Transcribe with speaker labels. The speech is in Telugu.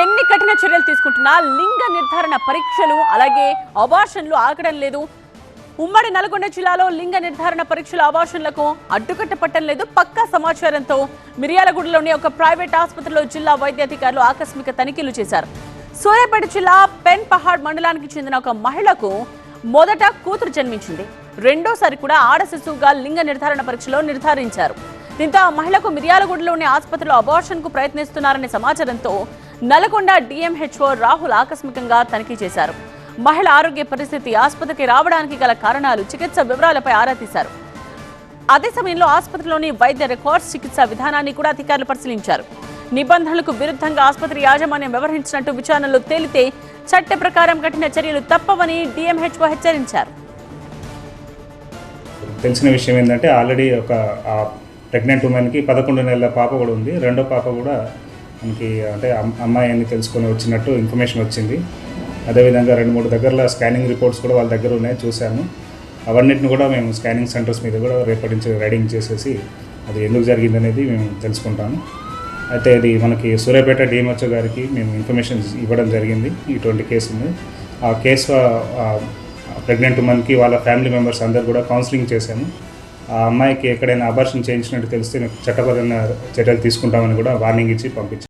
Speaker 1: ఎన్ని కఠిన చర్యలు తీసుకుంటున్నా లింగ నిర్ధారణ పరీక్షలు అలాగే అబార్షన్లు ఆగడం లేదు. ఉమ్మడి నల్గొండ జిల్లాలో లింగ నిర్ధారణ పరీక్షల అబార్షన్లకు అడ్డుకట్ట పట్టడం లేదు. పక్కా సమాచారంతో మిర్యాలగూడలోని ఒక ప్రైవేట్ ఆసుపత్రిలో జిల్లా వైద్యాధికారులు ఆకస్మిక తనిఖీలు చేశారు. సూర్యాపేట జిల్లా పెన్ పహాడ్ మండలానికి చెందిన ఒక మహిళకు మొదట కూతురు జన్మించింది. రెండోసారి కూడా ఆడ శిశువుగా లింగ నిర్ధారణ పరీక్షలో నిర్ధారించారు. దీంతో ఆ మహిళకు మిర్యాలగూడలోని ఆసుపత్రిలో అబార్షన్ కు ప్రయత్నిస్తున్నారనే సమాచారంతో నల్గొండ డిఎంహెచ్ఓ రాహుల్ ఆకస్మికంగా తనిఖీ చేశారు. మహిళ ఆరోగ్య పరిస్థితి, ఆసుపత్రికి రావడానికి గల కారణాలు, చికిత్స వివరాలపై ఆరా తీశారు. అదే సమయంలో ఆసుపత్రిలోని వైద్య రికార్డ్స్, చికిత్సా విధానాన్ని కూడా అధికారులు పరిశీలించారు. నిబంధనలకు విరుద్ధంగా ఆసుపత్రి యాజమాన్యం వ్యవహరించినట్టు విచారణలో తేలితే చట్ట ప్రకారం కఠిన చర్యలు తప్పవని డిఎంహెచ్ఓ హెచ్చరించారు.
Speaker 2: తెలిసిన విషయం ఏంటంటే ఆల్రెడీ ఒక ప్రెగ్నెంట్ ఉమెన్కి 11 నెలల పాప కూడా ఉంది. రెండో పాప కూడా మనకి అంటే అమ్మాయి అని తెలుసుకొని వచ్చినట్టు ఇన్ఫర్మేషన్ వచ్చింది. అదేవిధంగా 2-3 దగ్గరలో స్కానింగ్ రిపోర్ట్స్ కూడా వాళ్ళ దగ్గర ఉన్నాయి, చూశాము. అవన్నిటిని కూడా మేము స్కానింగ్ సెంటర్స్ మీద కూడా రేపటి నుంచి రైడింగ్ చేసేసి అది ఎందుకు జరిగిందనేది మేము తెలుసుకుంటాము. అయితే ఇది మనకి సూర్యాపేట డిఎంహెచ్ఓ గారికి మేము ఇన్ఫర్మేషన్ ఇవ్వడం జరిగింది. ఇటువంటి కేసు ఉంది. ఆ కేసు ప్రెగ్నెంట్ ఉమెన్కి వాళ్ళ ఫ్యామిలీ మెంబర్స్ అందరు కూడా కౌన్సిలింగ్ చేశాము. ఆ అమ్మాయికి ఎక్కడైనా అబార్షన్ చేయించినట్టు తెలిస్తే చట్టపరమైన చర్యలు తీసుకుంటామని కూడా వార్నింగ్ ఇచ్చి పంపించాము.